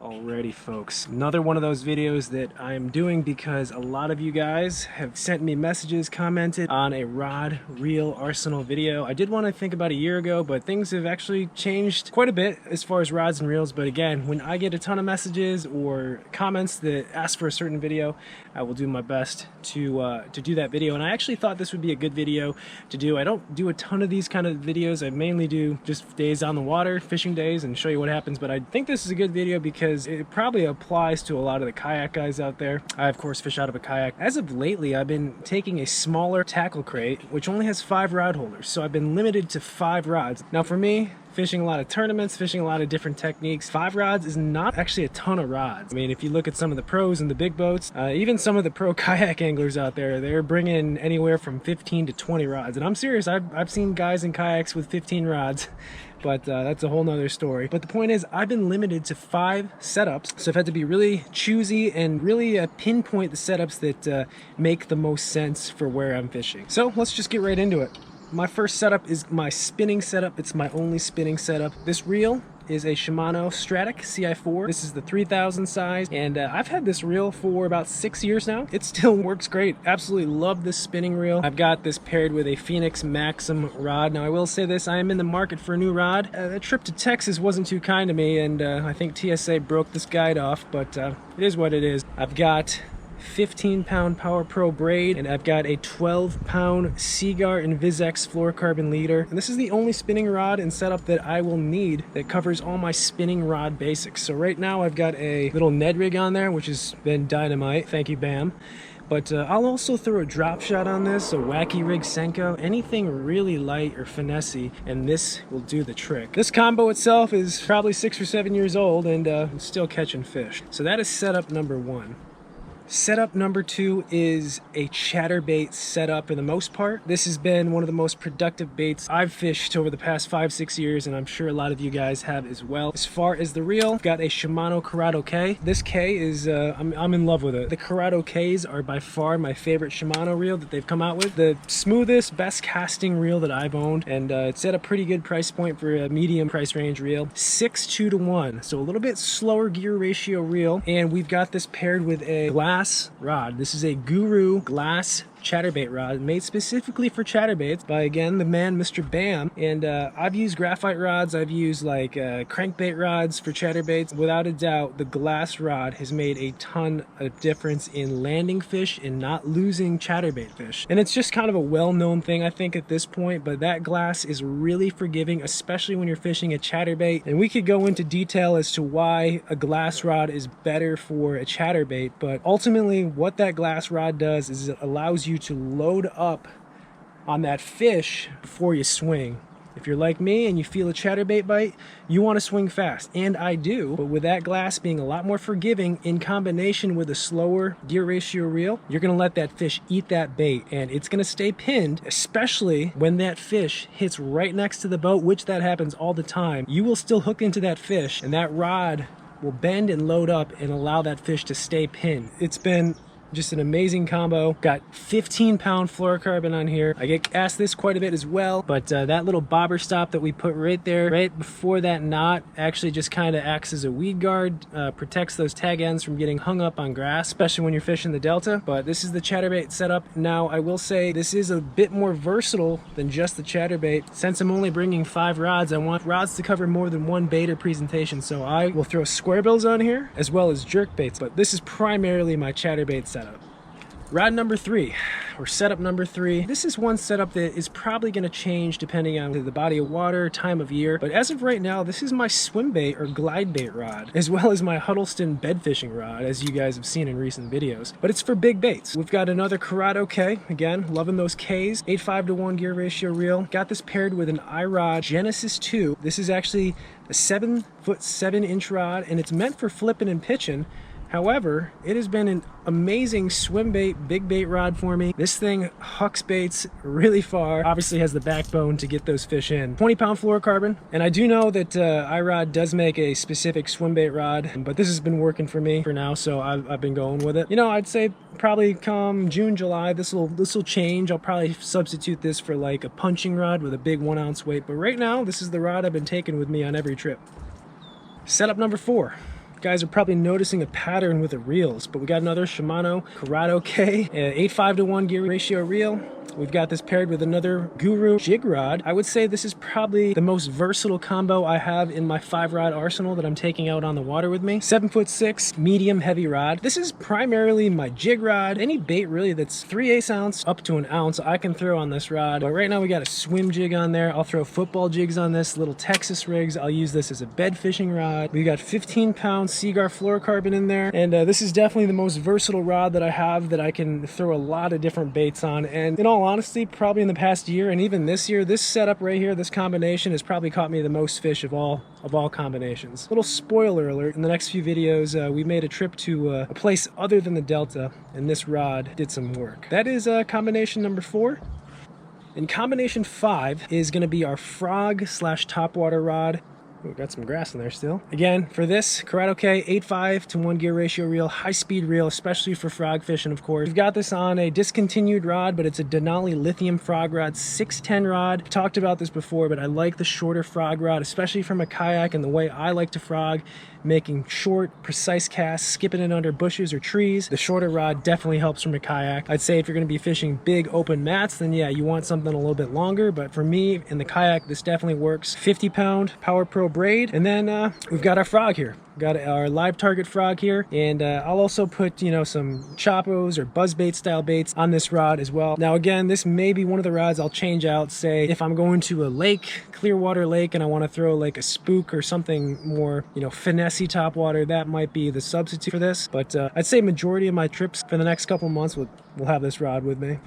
Alrighty folks, another one of those videos that I'm doing because a lot of you guys have sent me messages, commented on a rod reel arsenal video. I did one I think about a year ago, but things have actually changed quite a bit as far as rods and reels. But again, when I get a ton of messages or comments that ask for a certain video, I will do my best to do that video. And I actually thought this would be a good video to do. I don't do a ton of these kind of videos. I mainly do just days on the water, fishing days, and show you what happens. But I think this is a good video because it probably applies to a lot of the kayak guys out there. I of course fish out of a kayak. As of lately, I've been taking a smaller tackle crate, which only has 5 rod holders. So I've been limited to 5 rods. Now for me, fishing a lot of tournaments, fishing a lot of different techniques, 5 rods is not actually a ton of rods. I mean, if you look at some of the pros and the big boats, even some of the pro kayak anglers out there, they're bringing anywhere from 15 to 20 rods. And I'm serious, I've seen guys in kayaks with 15 rods. But that's a whole nother story. But the point is, I've been limited to 5 setups, so I've had to be really choosy and really pinpoint the setups that make the most sense for where I'm fishing. So let's just get right into it. My first setup is my spinning setup. It's my only spinning setup. This reel is a Shimano Stratic CI4. This is the 3000 size, and I've had this reel for about 6 years now. It still works great. Absolutely love this spinning reel. I've got this paired with a Phoenix Maxim rod. Now I will say this, I am in the market for a new rod. That trip to Texas wasn't too kind to me, and I think TSA broke this guide off, but it is what it is. I've got 15-pound Power Pro braid, and I've got a 12-pound Seaguar Invisex fluorocarbon leader. And this is the only spinning rod and setup that I will need that covers all my spinning rod basics. So right now I've got a little Ned rig on there, which has been dynamite. Thank you, Bam. But I'll also throw a drop shot on this, a wacky rig Senko, anything really light or finessey, and this will do the trick. This combo itself is probably 6 or 7 years old, and I'm still catching fish. So that is setup number 1. Setup number 2 is a chatterbait setup for the most part. This has been one of the most productive baits I've fished over the past 5-6 years, and I'm sure a lot of you guys have as well. As far as the reel, I've got a Shimano Corrado K. This K is, I'm in love with it. The Corrado Ks are by far my favorite Shimano reel that they've come out with. The smoothest, best casting reel that I've owned, and it's at a pretty good price point for a medium price range reel. 6:2 to 1, so a little bit slower gear ratio reel, and we've got this paired with a glass rod. This is a Guru glass chatterbait rod made specifically for chatterbaits by, again, the man, Mr. Bam. And I've used graphite rods, I've used like crankbait rods for chatterbaits. Without a doubt, the glass rod has made a ton of difference in landing fish and not losing chatterbait fish. And it's just kind of a well-known thing, I think, at this point, but that glass is really forgiving, especially when you're fishing a chatterbait. And we could go into detail as to why a glass rod is better for a chatterbait, but ultimately what that glass rod does is it allows you to load up on that fish before you swing. If you're like me and you feel a chatterbait bite, you want to swing fast, and I do, but with that glass being a lot more forgiving in combination with a slower gear ratio reel, you're going to let that fish eat that bait, and it's going to stay pinned, especially when that fish hits right next to the boat, which that happens all the time. You will still hook into that fish, and that rod will bend and load up and allow that fish to stay pinned. It's been just an amazing combo. Got 15-pound fluorocarbon on here. I get asked this quite a bit as well, but that little bobber stop that we put right there, right before that knot, actually just kind of acts as a weed guard, protects those tag ends from getting hung up on grass, especially when you're fishing the Delta. But this is the chatterbait setup. Now, I will say this is a bit more versatile than just the chatterbait. Since I'm only bringing 5 rods, I want rods to cover more than one bait or presentation, so I will throw square bills on here as well as jerk baits, but this is primarily my chatterbait setup. Rod number 3, or setup number 3. This is one setup that is probably going to change depending on the body of water, time of year, but as of right now, this is my Swimbait or glide bait rod, as well as my Huddleston bed fishing rod, as you guys have seen in recent videos, but it's for big baits. We've got another Corrado K, again, loving those Ks, 8.5 to 1 gear ratio reel. Got this paired with an iRod Genesis 2. This is actually a 7-foot 7-inch rod, and it's meant for flipping and pitching. However, it has been an amazing swim bait, big bait rod for me. This thing hucks baits really far, obviously has the backbone to get those fish in. 20-pound fluorocarbon, and I do know that iRod does make a specific swim bait rod, but this has been working for me for now, so I've been going with it. You know, I'd say probably come June, July, this will change. I'll probably substitute this for like a punching rod with a big 1-ounce weight, but right now, this is the rod I've been taking with me on every trip. Setup number 4. guys are probably noticing a pattern with the reels, but we got another Shimano Kayak 8:5-to-1 gear ratio reel. We've got this paired with another Guru jig rod. I would say this is probably the most versatile combo I have in my 5-rod arsenal that I'm taking out on the water with me. 7'6" medium heavy rod. This is primarily my jig rod. Any bait really that's 3/8 ounce up to an ounce I can throw on this rod. But right now we got a swim jig on there. I'll throw football jigs on this, little Texas rigs. I'll use this as a bed fishing rod. We got 15-pound Seaguar fluorocarbon in there. And this is definitely the most versatile rod that I have that I can throw a lot of different baits on. And in all honestly, probably in the past year and even this year, this setup right here, this combination has probably caught me the most fish of all combinations. Little spoiler alert, in the next few videos we made a trip to a place other than the Delta, and this rod did some work. That is combination number 4. And combination 5 is going to be our frog/topwater rod. Ooh, got some grass in there still. Again, for this, Kayak 8:5-to-1 gear ratio reel, high-speed reel, especially for frog fishing, of course. We've got this on a discontinued rod, but it's a Denali lithium frog rod, 610 rod. I've talked about this before, but I like the shorter frog rod, especially from a kayak and the way I like to frog, making short, precise casts, skipping it under bushes or trees. The shorter rod definitely helps from a kayak. I'd say if you're going to be fishing big open mats, then yeah, you want something a little bit longer, but for me, in the kayak, this definitely works. 50-pound Power Pro braid, and then we've got our frog here. Got our live target frog here, and I'll also put, you know, some choppos or buzzbait style baits on this rod as well. Now again, this may be one of the rods I'll change out, say if I'm going to a lake, Clearwater Lake, and I want to throw like a spook or something more, you know, finessey topwater, that might be the substitute for this. But I'd say majority of my trips for the next couple months will have this rod with me.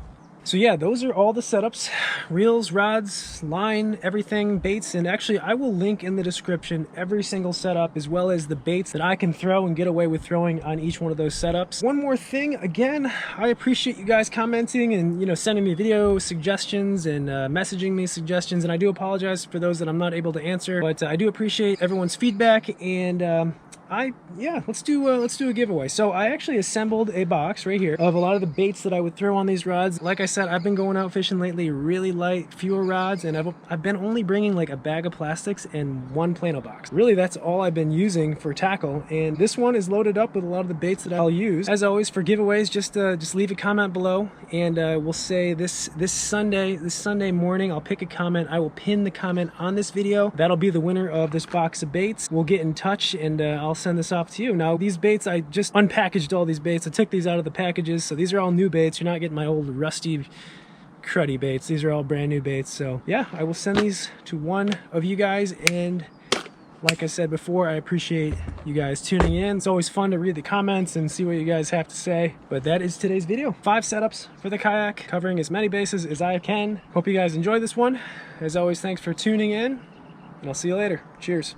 So yeah, those are all the setups: reels, rods, line, everything, baits, and actually I will link in the description every single setup as well as the baits that I can throw and get away with throwing on each one of those setups. One more thing, again, I appreciate you guys commenting and, you know, sending me video suggestions and messaging me suggestions, and I do apologize for those that I'm not able to answer, but I do appreciate everyone's feedback. And let's do a giveaway. So I actually assembled a box right here of a lot of the baits that I would throw on these rods. Like I said, I've been going out fishing lately, really light, fewer rods, and I've been only bringing like a bag of plastics and one plano box. Really, that's all I've been using for tackle, and this one is loaded up with a lot of the baits that I'll use. As always, for giveaways, just leave a comment below, and we'll say this Sunday morning, I'll pick a comment. I will pin the comment on this video. That'll be the winner of this box of baits. We'll get in touch, and I'll send this off to you. Now, these baits, I just unpackaged all these baits. I took these out of the packages, so these are all new baits. You're not getting my old rusty cruddy baits. These are all brand new baits. So yeah, I will send these to one of you guys, and like I said before, I appreciate you guys tuning in. It's always fun to read the comments and see what you guys have to say. But that is today's video. 5 setups for the kayak, covering as many bases as I can. Hope you guys enjoyed this one. As always, thanks for tuning in, and I'll see you later. Cheers.